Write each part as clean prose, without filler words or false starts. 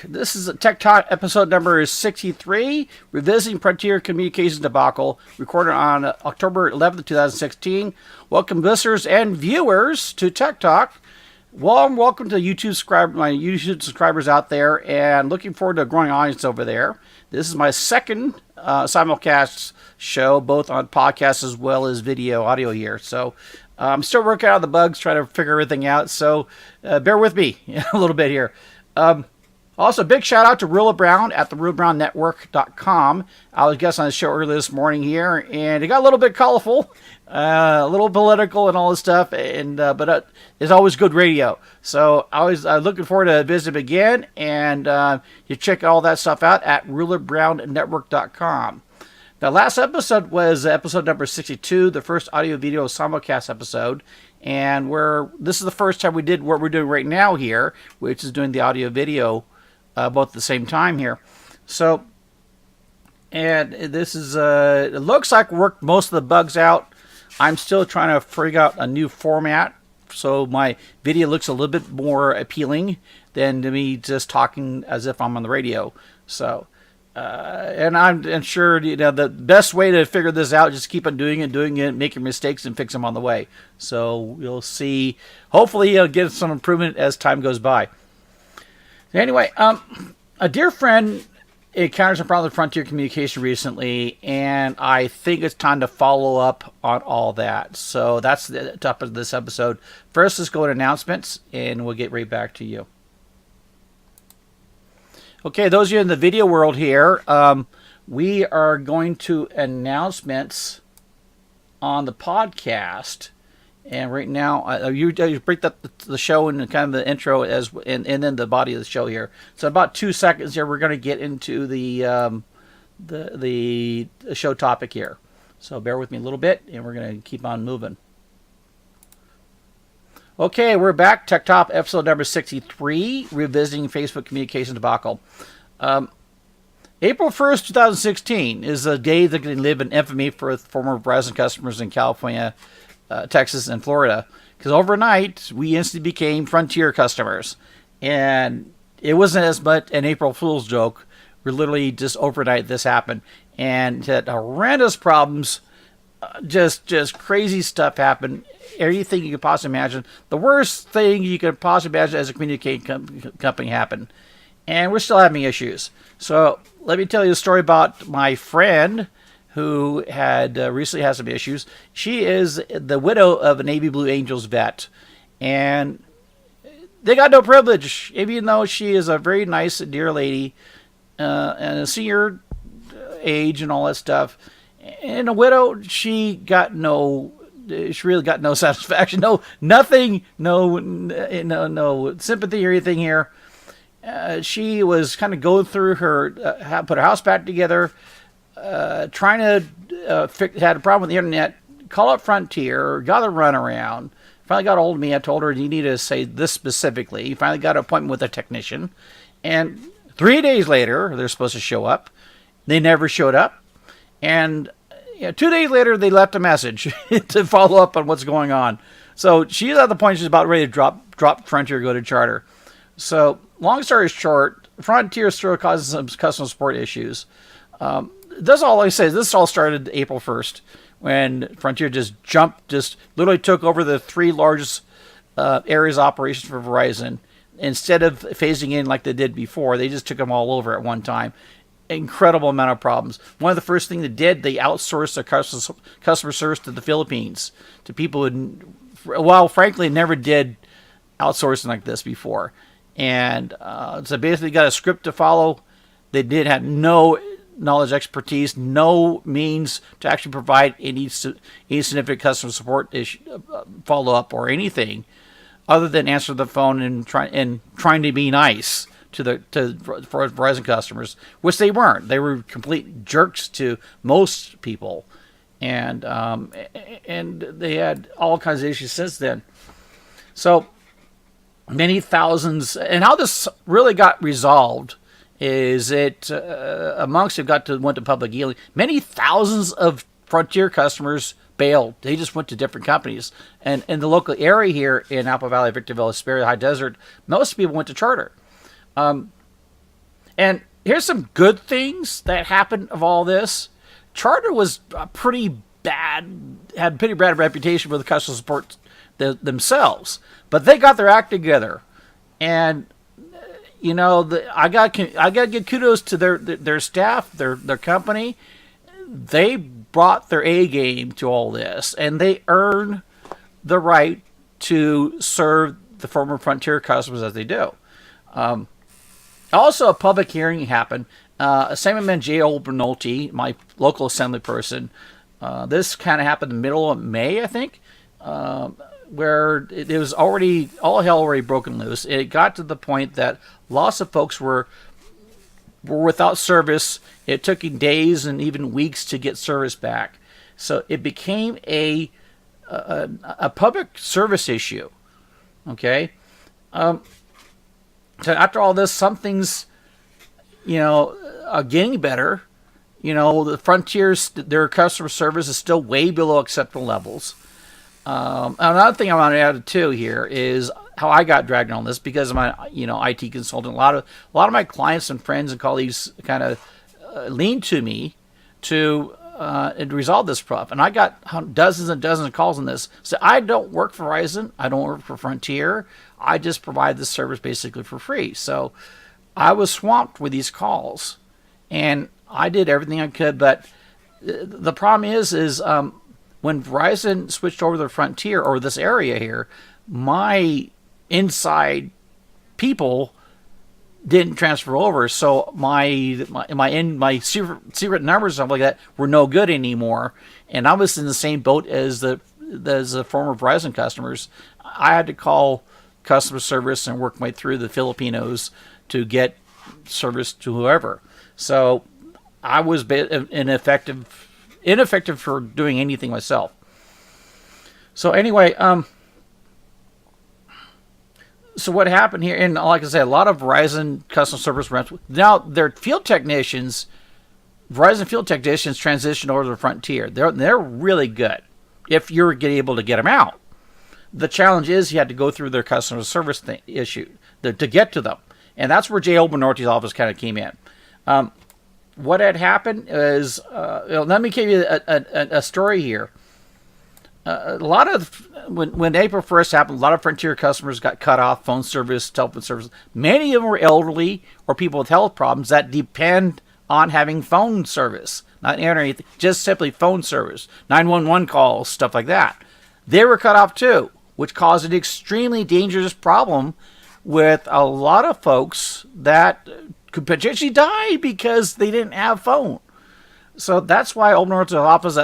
This is Tech Talk episode number 63, revisiting Frontier Communications debacle, recorded on October 11th, 2016. Welcome listeners and viewers to Tech Talk. Welcome to my YouTube subscribers out there, and looking forward to a growing audience over there. This is my second simulcast show, both on podcast as well as audio here. So I'm still working out the bugs, trying to figure everything out. So bear with me a little bit here. Also, big shout out to Rilla Brown at theRillaBrownNetwork.com. I was guest on the show earlier this morning here, and it got a little bit colorful, a little political and all this stuff, but it's always good radio. So I'm looking forward to visiting again, and you check all that stuff out at RillaBrownNetwork.com. The last episode was episode number 62, the first audio-video simulcast episode, and this is the first time we did what we're doing right now here, which is doing the audio-video both at the same time here. So, and this is, it looks like we worked most of the bugs out. I'm still trying to figure out a new format, so my video looks a little bit more appealing than to me just talking as if I'm on the radio. So, and I'm sure, the best way to figure this out is just keep on doing it, making mistakes and fix them on the way. So you'll see, hopefully you'll get some improvement as time goes by. Anyway, a dear friend encountered some problems with Frontier Communication recently, and I think it's time to follow up on all that. So that's the topic of this episode. First, let's go to announcements, and we'll get right back to you. Okay, those of you in the video world here, we are going to announcements on the podcast. And right now, you break up the show and kind of the intro and then the body of the show here. So about 2 seconds here, we're going to get into the show topic here. So bear with me a little bit, and we're going to keep on moving. Okay, we're back. Tech Top episode number 63, revisiting Facebook communication debacle. April 1st, 2016 is a day that can live in infamy for former Verizon customers in California, Texas, and Florida, because overnight we instantly became Frontier customers, and it wasn't as much an April Fool's joke. We're literally just overnight this happened, and had horrendous problems. Just crazy stuff happened. Everything you could possibly imagine. The worst thing you could possibly imagine as a communication company happened, and we're still having issues. So let me tell you a story about my friend who had recently had some issues. She is the widow of a Navy Blue Angels vet, and they got no privilege, even though she is a very nice, dear lady, and a senior age and all that stuff. And a widow, she really got no satisfaction, nothing, no sympathy or anything here. She was kind of going through put her house back together, trying to had a problem with the internet, call up Frontier, got a runaround, finally got a hold of me. I told her, you need to say this specifically. He finally got an appointment with a technician, and 3 days later, they're supposed to show up. They never showed up, and 2 days later, they left a message to follow up on what's going on. So she's at the point she's about ready to drop Frontier, go to Charter. So long story short, Frontier still causes some customer support issues. That's all I say. This all started April 1st when Frontier just literally took over the three largest areas of operations for Verizon. Instead of phasing in like they did before, they just took them all over at one time. Incredible amount of problems. One of the first things they did, they outsourced their customer service to the Philippines, to people who, frankly, never did outsourcing like this before. And so basically got a script to follow. They did have no knowledge, expertise, no means to actually provide any significant customer support follow-up or anything other than answer the phone and trying to be nice for Verizon customers, which they weren't. They were complete jerks to most people, and they had all kinds of issues since then. So many thousands, and how this really got resolved is it amongst it went to public hearing. Many thousands of Frontier customers bailed. They just went to different companies. And in the local area here in Apple Valley, Victorville, Hesperia, High Desert, most people went to Charter. And here's some good things that happened of all this. Charter was had a pretty bad reputation with the customer support themselves, but they got their act together, and I got to give kudos to their staff, their company. They brought their A game to all this, and they earned the right to serve the former Frontier customers as they do. Also, a public hearing happened. Assemblyman J. Olbernolte, my local assembly person, this kind of happened in the middle of May, I think, where it was already, all hell already broken loose. It got to the point that lots of folks were without service. It took days and even weeks to get service back. So it became a public service issue. Okay? So after all this, some things, are getting better. The Frontiers, their customer service is still way below acceptable levels. Another thing I want to add too here is how I got dragged on this because of my, IT consultant. A lot of my clients and friends and colleagues kind of leaned to me to resolve this problem. And I got dozens and dozens of calls on this. So I don't work for Verizon. I don't work for Frontier. I just provide this service basically for free. So I was swamped with these calls, and I did everything I could. But the problem is when Verizon switched over to Frontier or this area here, my inside people didn't transfer over, so my secret numbers and stuff like that were no good anymore. And I was in the same boat as the former Verizon customers. I had to call customer service and work my way through the Filipinos to get service to whoever. So I was ineffective for doing anything myself. So anyway, so what happened here, and like I said, a lot of Verizon customer service reps, now their field technicians, Verizon field technicians transitioned over to the Frontier. They're really good if you're able to get them out. The challenge is you had to go through their customer service issue to get to them. And that's where J. Olbernorte's office kind of came in. What had happened is, let me give you a story here. A lot of, when April 1st happened, a lot of Frontier customers got cut off phone service, telephone service. Many of them were elderly or people with health problems that depend on having phone service. Not internet, just simply phone service. 911 calls, stuff like that. They were cut off too, which caused an extremely dangerous problem with a lot of folks that could potentially die because they didn't have phone. So that's why Olbernorte's office,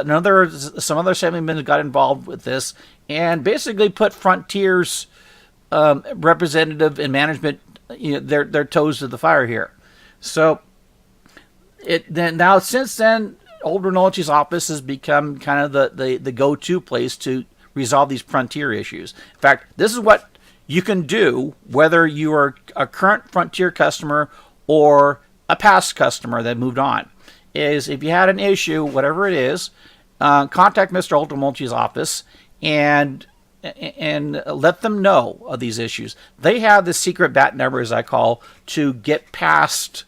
some other assemblymen got involved with this and basically put Frontier's representative and management, their toes to the fire here. So since then, Olbernorte's office has become kind of the go-to place to resolve these Frontier issues. In fact, this is what you can do whether you are a current Frontier customer or a past customer that moved on. Is if you had an issue, whatever it is, contact Mr. Olbernorte's office and let them know of these issues. They have the secret bat number, as I call, to get past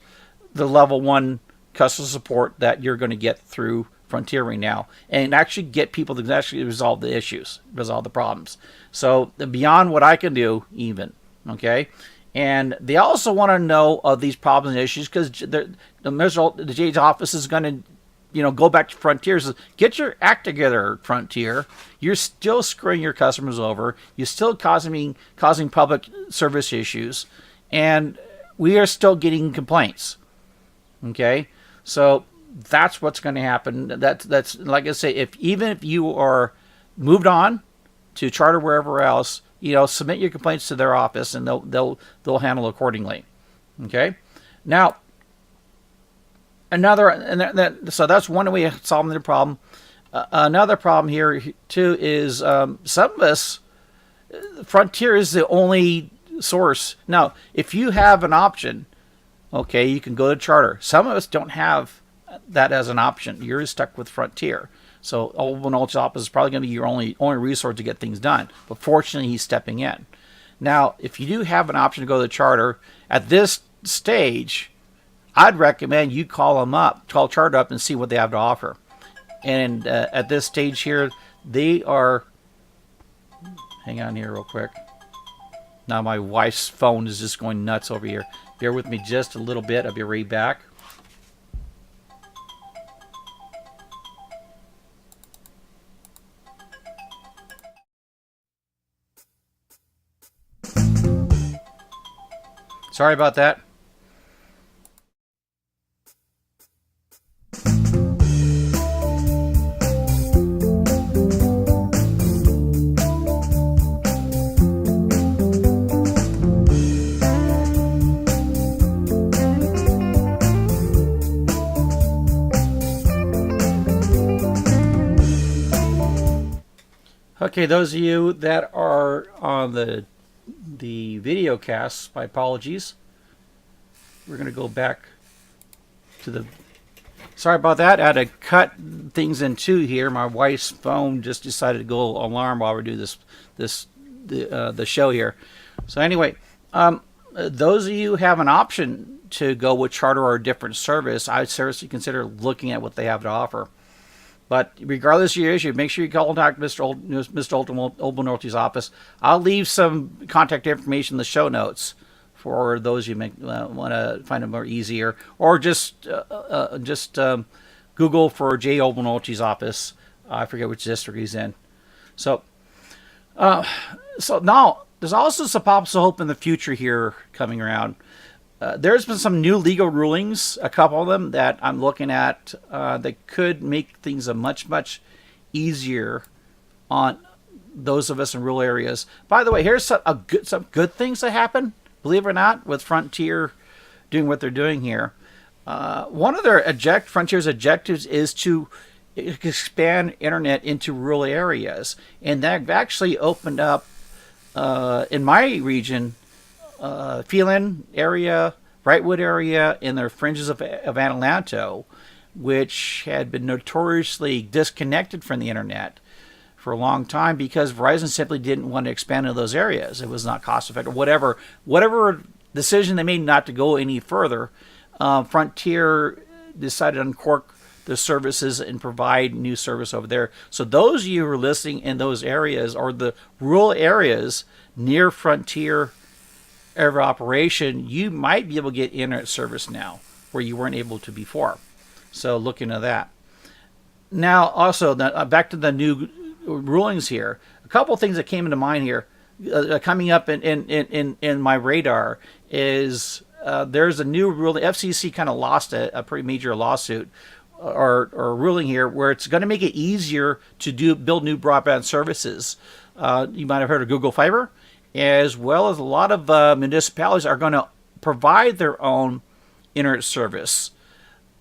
the level 1 customer support that you're going to get through Frontier right now, and actually get people to actually resolve the issues, resolve the problems. So beyond what I can do, even, okay? And they also want to know of these problems and issues because the J's office is going to, go back to Frontier. Says, get your act together, Frontier. You're still screwing your customers over. You're still causing public service issues, and we are still getting complaints. Okay, so that's what's going to happen. That's like I say, even if you are moved on to Charter wherever else, submit your complaints to their office and they'll handle accordingly. Okay, now so that's one way of solving the problem. Another problem here too is some of us, Frontier is the only source. Now, if you have an option, okay, you can go to Charter. Some of us don't have that as an option. You're stuck with Frontier. So Olbernorte's office is probably going to be your only resource to get things done. But fortunately, he's stepping in. Now, if you do have an option to go to Charter, at this stage, I'd recommend you call Charter up and see what they have to offer. And at this stage here, they are. Hang on here real quick. Now my wife's phone is just going nuts over here. Bear with me just a little bit. I'll be right back. Sorry about that. Okay, those of you that are on the video cast, my apologies. We're going to go back to the... Sorry about that. I had to cut things in two here. My wife's phone just decided to go alarm while we do the show here. So anyway, those of you who have an option to go with Charter or a different service, I would seriously consider looking at what they have to offer. But regardless of your issue, make sure you contact Mr. Old Northy's office. I'll leave some contact information in the show notes for those you may want to find it more easier, or just Google for J. Old Northy's office. I forget which district he's in. So now there's also some pops of hope in the future here coming around. There's been some new legal rulings, a couple of them that I'm looking at that could make things a much easier on those of us in rural areas. By the way, here's some good things that happen, believe it or not, with Frontier doing what they're doing here. One of their Frontier's objectives is to expand internet into rural areas, and they've actually opened up in my region. Phelan area, Brightwood area, in their fringes of Adelanto, which had been notoriously disconnected from the internet for a long time because Verizon simply didn't want to expand into those areas. It was not cost effective. Whatever decision they made not to go any further, Frontier decided to uncork the services and provide new service over there. So those of you who are listening in those areas or the rural areas near Frontier area of operation, you might be able to get internet service now where you weren't able to before. So look into that. Now, also, back to the new rulings here. A couple of things that came into mind here, coming up in my radar, is there's a new rule. The FCC kind of lost a pretty major lawsuit or ruling here where it's going to make it easier to build new broadband services. You might have heard of Google Fiber, as well as a lot of municipalities are going to provide their own internet service,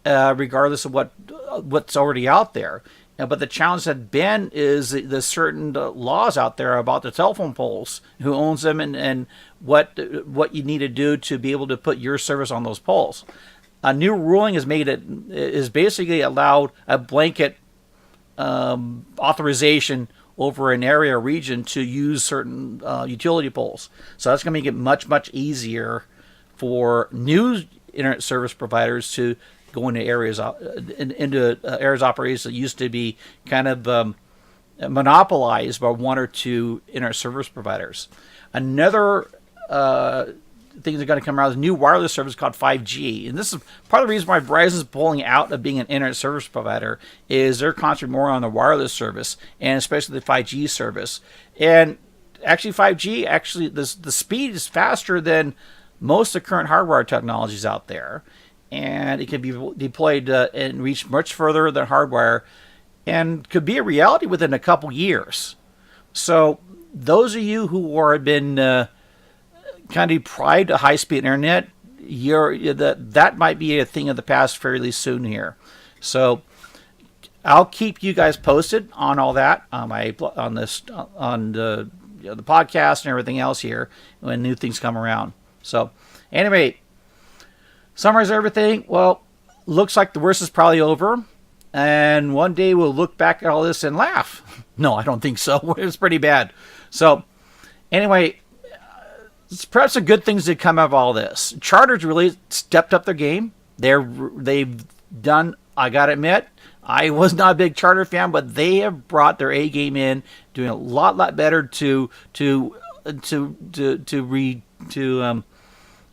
regardless of what's already out there. But the challenge had been is the certain laws out there about the telephone poles, who owns them, and what you need to do to be able to put your service on those poles. A new ruling is basically allowed a blanket authorization over an area or region to use certain utility poles. So that's going to make it much easier for new internet service providers to go into areas operations that used to be kind of monopolized by one or two internet service providers. Another thing that's going to come around is a new wireless service called 5G. And this is part of the reason why Verizon is pulling out of being an internet service provider, is they're concentrating more on the wireless service, and especially the 5G service. And actually 5G, the speed is faster than most of the current hardware technologies out there. And it can be deployed and reach much further than hardware, and could be a reality within a couple years. So those of you who have been kind of deprived of high-speed internet, that might be a thing of the past fairly soon here. So I'll keep you guys posted on all that on the podcast and everything else here when new things come around. So anyway, summarize everything. Well, looks like the worst is probably over, and one day we'll look back at all this and laugh. No, I don't think so. It's pretty bad. So anyway, perhaps some good things did come out of all this. Charter's really stepped up their game They've done. I gotta admit, I was not a big Charter fan, but they have brought their A game in, doing a lot better to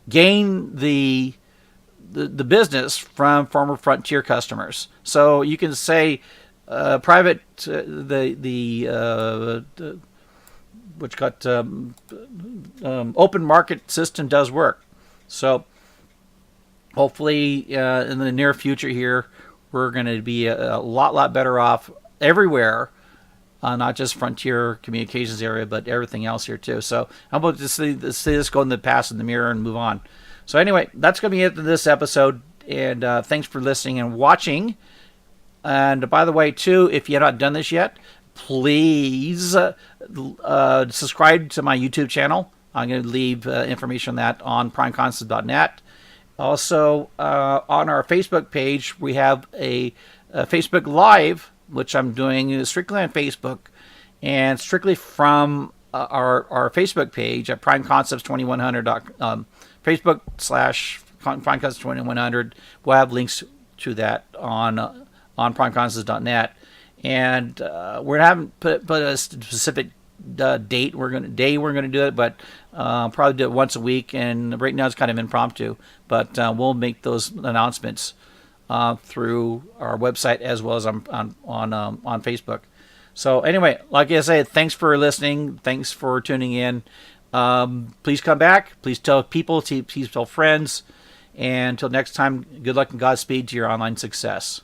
gain the business from former Frontier customers. So you can say private which got open market system does work. So hopefully in the near future here, we're going to be a lot better off everywhere, not just Frontier Communications area, but everything else here too. So I'm about to see this go in the past in the mirror and move on. So anyway, that's going to be it for this episode. And thanks for listening and watching. And by the way, too, if you have not done this yet, please subscribe to my YouTube channel. I'm going to leave information on that on primeconcepts.net. Also, on our Facebook page, we have a Facebook Live, which I'm doing strictly on Facebook and strictly from our Facebook page at primeconcepts2100. Facebook/primeconcepts2100. We'll have links to that on primeconcepts.net. And we haven't put a specific date we're going to do it, but probably do it once a week. And right now it's kind of impromptu, but we'll make those announcements through our website as well as on Facebook. So anyway, like I said, thanks for listening. Thanks for tuning in. Please come back. Please tell people. Please tell friends. And until next time, good luck and Godspeed to your online success.